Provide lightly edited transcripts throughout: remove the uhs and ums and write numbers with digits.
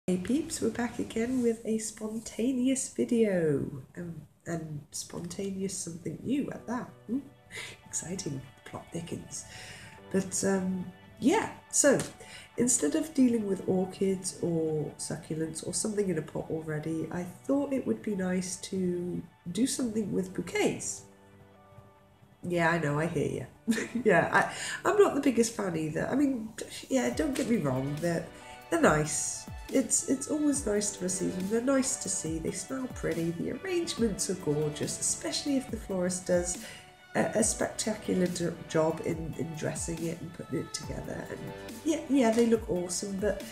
Hey peeps, we're back again with a spontaneous video and spontaneous something new at that. Ooh, exciting, plot thickens. But yeah, so instead of dealing with orchids or succulents or something in a pot already, I thought it would be nice to do something with bouquets. Yeah, I know, I hear you. Yeah, I'm not the biggest fan either. I mean, yeah, don't get me wrong, they're nice. It's always nice to receive them. They're nice to see. They smell pretty. The arrangements are gorgeous, especially if the florist does a spectacular job in dressing it and putting it together. And yeah, they look awesome. But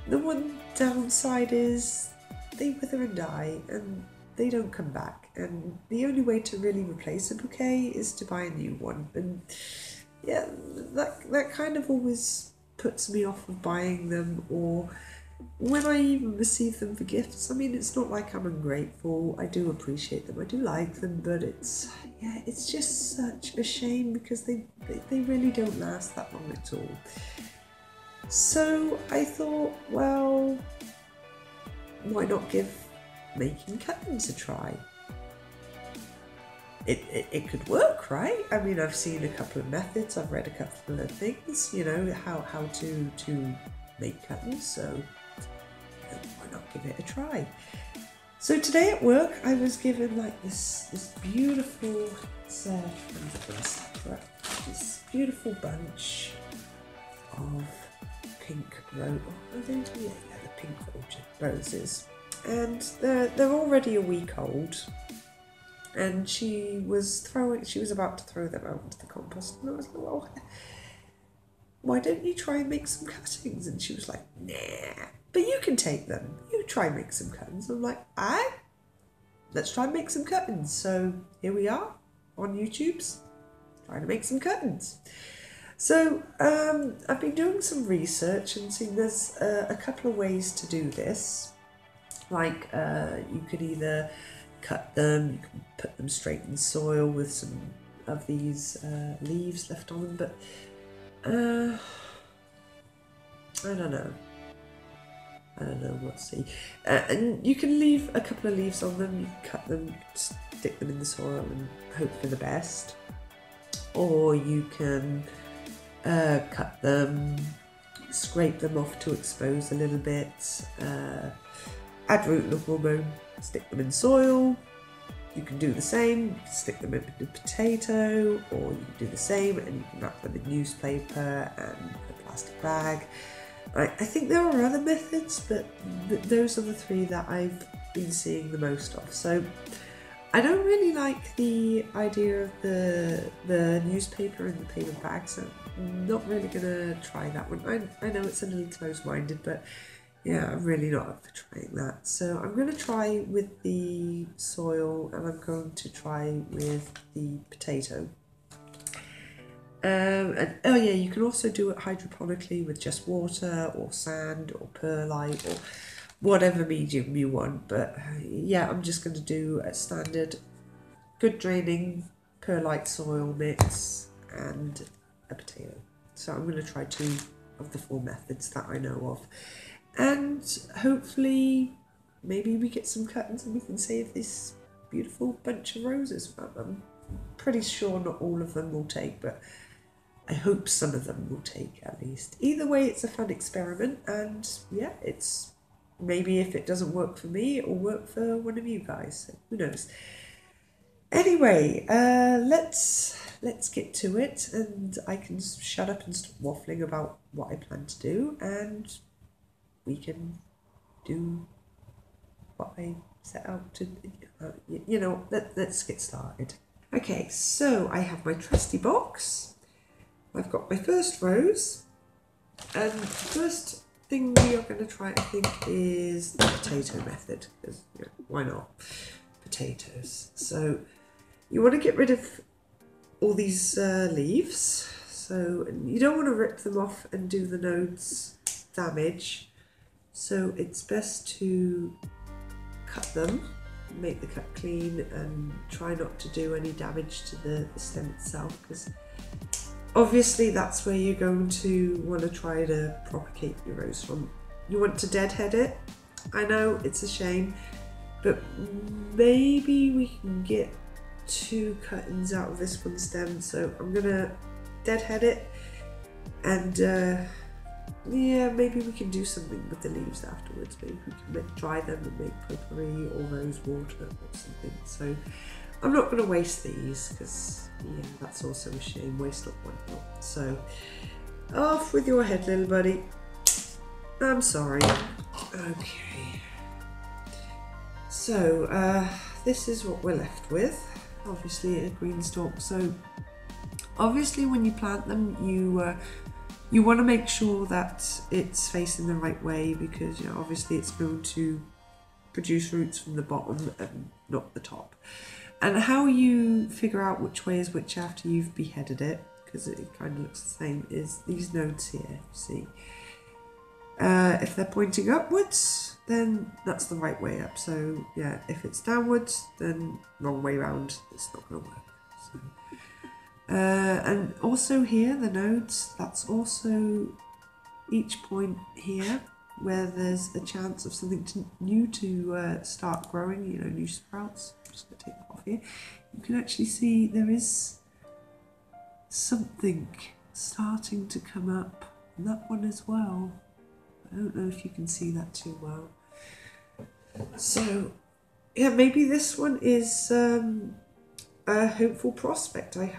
the one downside is they wither and die, and they don't come back. And the only way to really replace a bouquet is to buy a new one. And yeah, that kind of always puts me off of buying them, or when I even receive them for gifts. I mean, it's not like I'm ungrateful. I do appreciate them. I do like them, but it's just such a shame because they really don't last that long at all. So I thought, well, why not give making curtains a try? It could work, right? I mean, I've seen a couple of methods, I've read a couple of things, you know, how to make curtains, so why not give it a try? So today at work, I was given like this beautiful, this beautiful bunch of pink the pink roses, and they're already a week old. And she was about to throw them out into the compost, and I was like, well, why don't you try and make some cuttings? And she was like, nah, but you can take them. You try and make some cuttings. I'm like, aye, let's try and make some cuttings. So here we are on YouTube's trying to make some cuttings. So I've been doing some research and seeing there's a couple of ways to do this. Like you could either cut them, you can put them straight in soil with some of these leaves left on them, but I don't know, we'll see. And you can leave a couple of leaves on them, you can cut them, stick them in the soil and hope for the best. Or you can cut them, scrape them off to expose a little bit, add root and hormone, stick them in soil. You can do the same, you can stick them in a potato, or you can do the same and you can wrap them in newspaper and a plastic bag. I think there are other methods, but those are the three that I've been seeing the most of. So I don't really like the idea of the newspaper and the paper bag, so I'm not really gonna try that one. I know it's a little close-minded, but yeah, I'm really not up for trying that. So I'm going to try with the soil, and I'm going to try with the potato. And oh yeah, you can also do it hydroponically with just water or sand or perlite or whatever medium you want. But yeah, I'm just going to do a standard good draining perlite soil mix and a potato. So I'm going to try 2 of the 4 methods that I know of. And hopefully maybe we get some cuttings and we can save this beautiful bunch of roses. I'm pretty sure not all of them will take, but I hope some of them will take at least. Either way, it's a fun experiment, and yeah, it's maybe if it doesn't work for me, it will work for one of you guys, so who knows. Anyway, let's get to it, and I can shut up and stop waffling about what I plan to do, and we can do what I set out to, you know, let's get started. Okay, so I have my trusty box. I've got my first rose, and the first thing we are going to try, I think, is the potato method, because you know, why not? Potatoes. So you want to get rid of all these leaves, so you don't want to rip them off and do the nodes damage. So it's best to cut them, make the cut clean, and try not to do any damage to the stem itself, because obviously that's where you're going to want to try to propagate your rose from. you want to deadhead it. I know it's a shame, but maybe we can get 2 cuttings out of this one stem. So I'm gonna deadhead it, and yeah, maybe we can do something with the leaves afterwards. Maybe we can dry them and make potpourri or rose water or something. So I'm not gonna waste these because yeah, that's also a shame. Waste not, want not. So off with your head, little buddy. I'm sorry. Okay. So this is what we're left with. Obviously a green stalk. So obviously when you plant them, you want to make sure that it's facing the right way, because you know obviously it's going to produce roots from the bottom and not the top. And how you figure out which way is which after you've beheaded it, because it kind of looks the same, is these nodes here, you see. If they're pointing upwards, then that's the right way up. So yeah, if it's downwards, then wrong way round, it's not going to work. So, and also here, the nodes, that's also each point here where there's a chance of something new to start growing, you know, new sprouts. I'm just going to take that off here. You can actually see there is something starting to come up in that one as well. I don't know if you can see that too well. So yeah, maybe this one is a hopeful prospect. I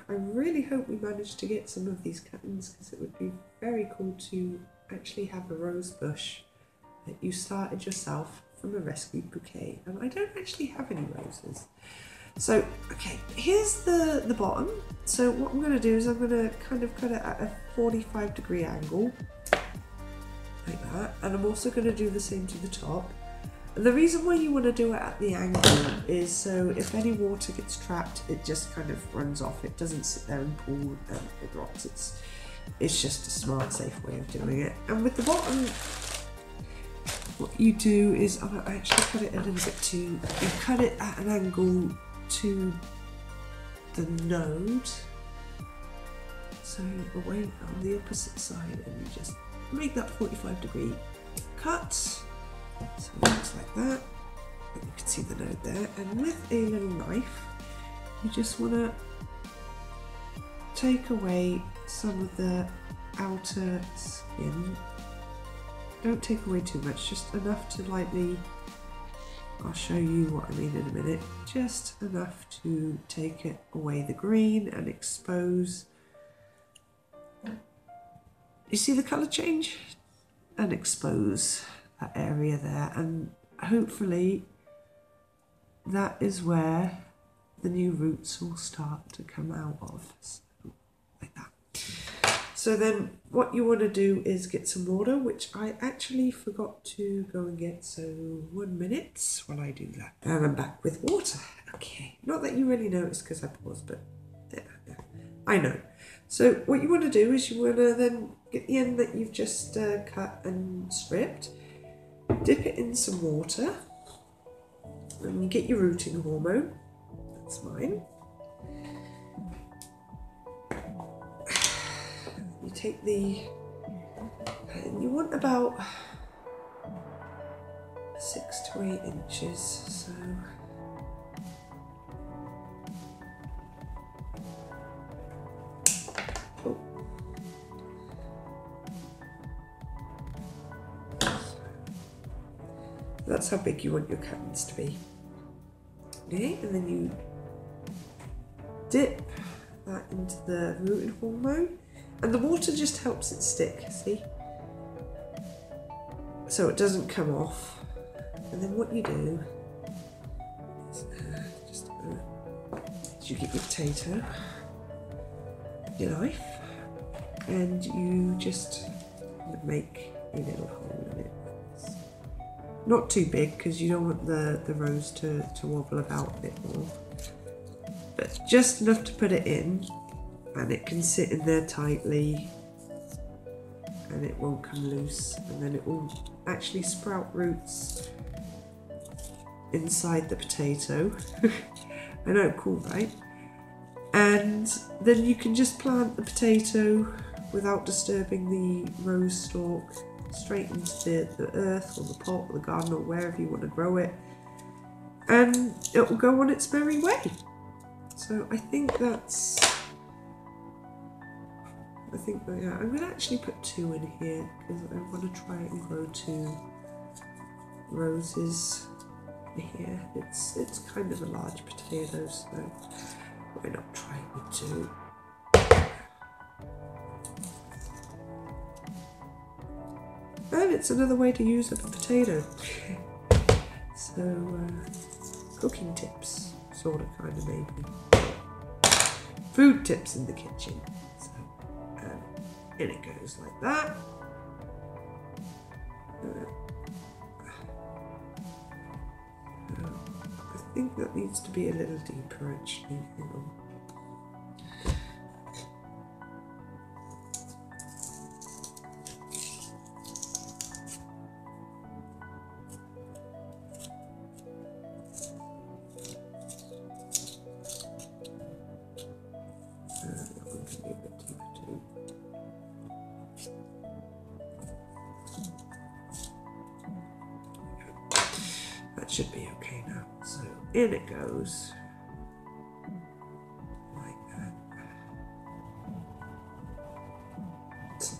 really hope we manage to get some of these cuttings, because it would be very cool to actually have a rose bush that you started yourself from a rescued bouquet. And I don't actually have any roses. So, okay, here's the bottom. So what I'm going to do is I'm going to kind of cut it at a 45-degree angle, like that. And I'm also going to do the same to the top. And the reason why you want to do it at the angle is so if any water gets trapped, it just kind of runs off. It doesn't sit there and pool and it rots. It's just a smart, safe way of doing it. And with the bottom, what you do is, I actually cut it a little bit too, you cut it at an angle to the node, so away on the opposite side, and you just make that 45-degree cut. So it looks like that, and you can see the node there. And with a little knife, you just want to take away some of the outer skin. Don't take away too much, just enough to lightly, I'll show you what I mean in a minute, just enough to take it away the green and expose. You see the colour change? And expose that area there, and hopefully that is where the new roots will start to come out of, so, like that. So then what you want to do is get some water, which I actually forgot to go and get, so 1 minute while I do that. And I'm back with water. Okay, not that you really noticed because I paused, but yeah, I know. So what you want to do is you want to then get the end that you've just cut and stripped, dip it in some water, and you get your rooting hormone. That's mine. You take and you want about 6 to 8 inches, so that's how big you want your cuttings to be. Okay, and then you dip that into the rooting hormone, and the water just helps it stick, see? So it doesn't come off. And then what you do is you get your potato, your knife, and you just make a little hole in it. Not too big, because you don't want the rose to wobble about a bit more, but just enough to put it in, and it can sit in there tightly and it won't come loose, and then it will actually sprout roots inside the potato. I know, cool, right? And then you can just plant the potato without disturbing the rose stalk straight into the earth or the pot or the garden or wherever you want to grow it, and it will go on its merry way. So I think that's, yeah, I'm going to actually put 2 in here because I want to try and grow 2 roses here. It's kind of a large potato, so why not try with 2? And it's another way to use up a potato. So cooking tips, sort of, kind of, maybe. Food tips in the kitchen. So in it goes like that. I think that needs to be a little deeper, actually. Hang on. That one can be a bit deeper too. That should be okay now. So in it goes. Like that. So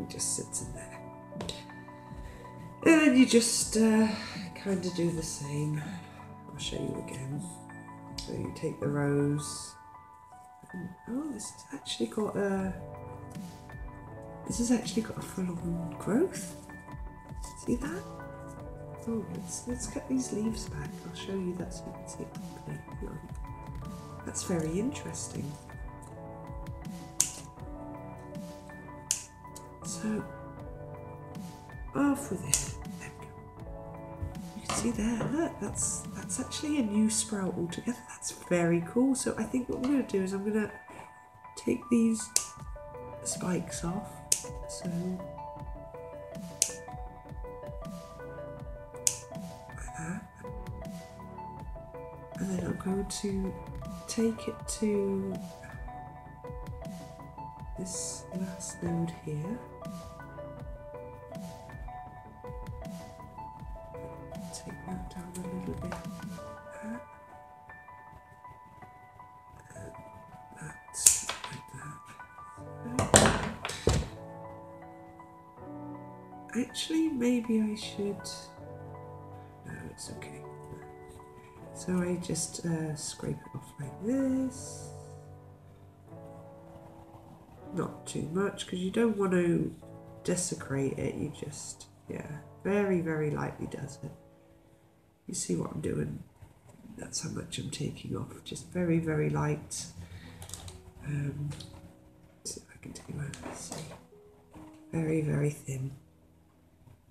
it just sits in there. And then you just kind of do the same. I'll show you again. So you take the rose. And, oh, this has actually got a full-on growth. See that? Oh, let's get these leaves back. I'll show you that so you can see it properly. Hang on. That's very interesting. So off with it. There we go. You can see there, look, that's actually a new sprout altogether. That's very cool. So I think what I'm going to do is I'm going to take these spikes off. So like that. And then I'm going to take it to this last node here. Take that down a little bit. That's like that. Actually, maybe I should. No, it's okay. So I just scrape it off like this. Not too much, because you don't want to desecrate it. You just, yeah, very, very lightly does it. You see what I'm doing? That's how much I'm taking off. Just very, very light. See if I can tell you how to see. Very, very thin.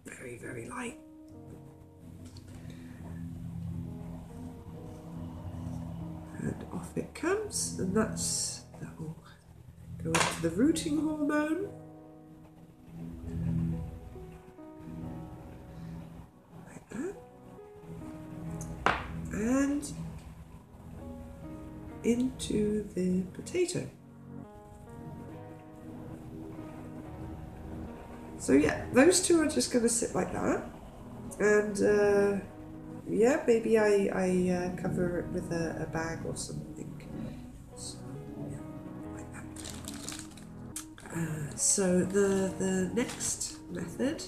Very, very light. And off it comes, and that will go into the rooting hormone. Like that. And into the potato. So yeah, those 2 are just going to sit like that. And yeah, maybe I cover it with a bag or something. So, yeah, like that. So the next method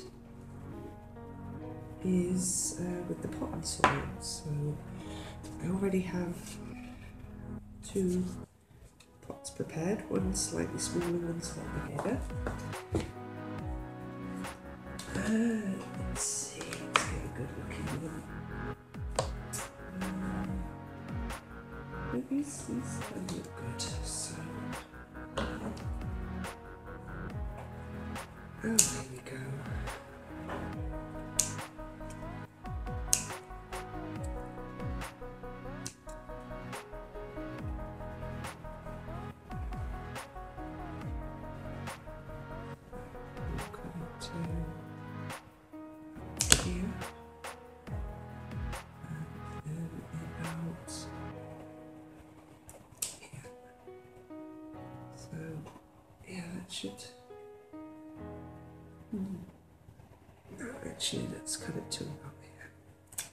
is with the pot and soil. So I already have 2 pots prepared, one slightly smaller, one slightly bigger. Let's see, let's get a good looking one. These don't look good, so. Oh, there we go. Should actually, let's cut it to about here.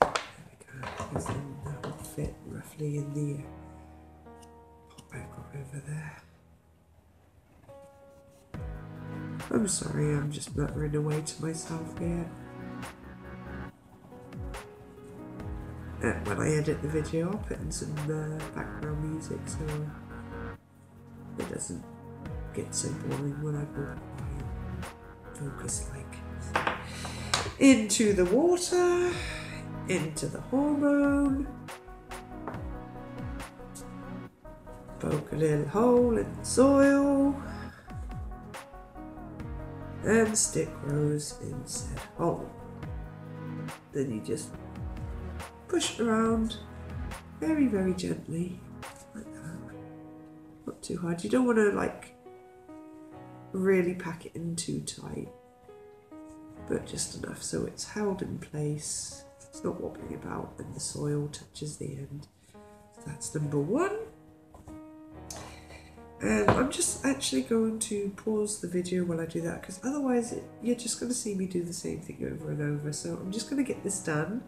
There we go, because then that will fit roughly in the pot I've got over there. I'm sorry, I'm just muttering away to myself here. When I edit the video, I'll put in some background music so it doesn't get so boring when I go quiet. Focus like into the water, into the hormone, poke a little hole in the soil, and stick grows in said hole. Then you just push it around very, very gently, like that. Not too hard. You don't want to like really pack it in too tight, but just enough so it's held in place. It's not wobbling about and the soil touches the end. So that's number one. And I'm just actually going to pause the video while I do that, because otherwise you're just going to see me do the same thing over and over. So I'm just going to get this done,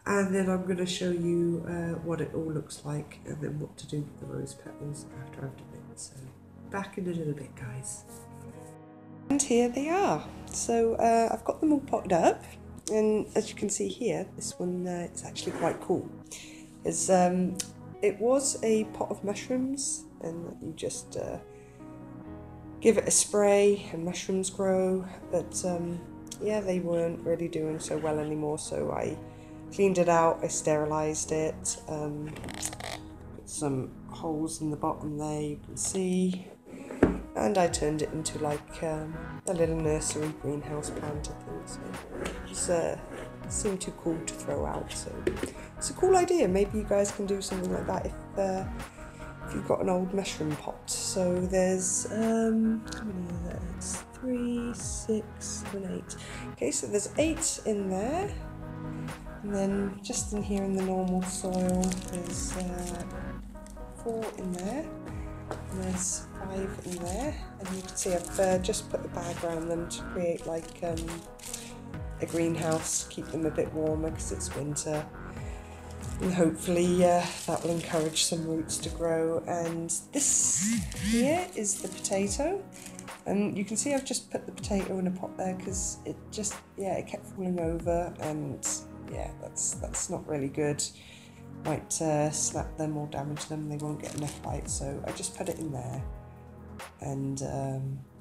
and then I'm going to show you what it all looks like and then what to do with the rose petals after I've done it. So back in a little bit, guys. And here they are. So I've got them all potted up, and as you can see here, this one is actually quite cool. It was a pot of mushrooms, and you just give it a spray and mushrooms grow, but yeah, they weren't really doing so well anymore, so I cleaned it out, I sterilised it, put some holes in the bottom there you can see, and I turned it into like a little nursery greenhouse plant, I think, so it seemed too cool to throw out, so it's a cool idea. Maybe you guys can do something like that if you've got an old mushroom pot. So there's how many are there? It's 3, 6, 7, 8. Okay, so there's 8 in there, and then just in here in the normal soil there's 4 in there, and there's 5 in there, and you can see I've just put the bag around them to create like a greenhouse, keep them a bit warmer because it's winter. And hopefully that will encourage some roots to grow. And this here is the potato, and you can see I've just put the potato in a pot there because it just, yeah, it kept falling over, and yeah, that's not really good. Might snap them or damage them, they won't get enough light, so I just put it in there. And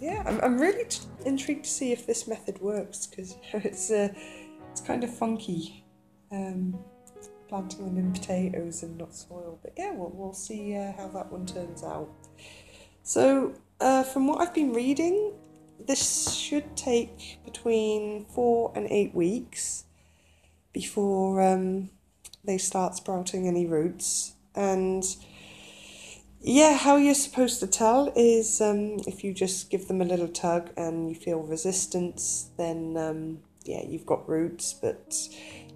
yeah, I'm really intrigued to see if this method works, because it's kind of funky. Planting them in potatoes and not soil, but yeah, we'll see how that one turns out. So from what I've been reading, this should take between 4 and 8 weeks before they start sprouting any roots. And yeah, how you're supposed to tell is if you just give them a little tug and you feel resistance, then yeah, you've got roots, but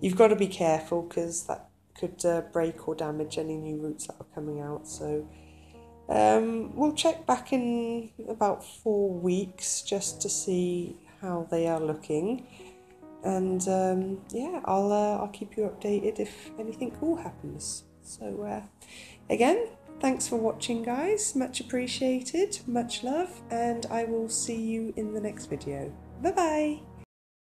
you've got to be careful because that could break or damage any new roots that are coming out. So we'll check back in about 4 weeks just to see how they are looking, and yeah, I'll keep you updated if anything cool happens. So again, thanks for watching, guys, much appreciated, much love, and I will see you in the next video. Bye bye.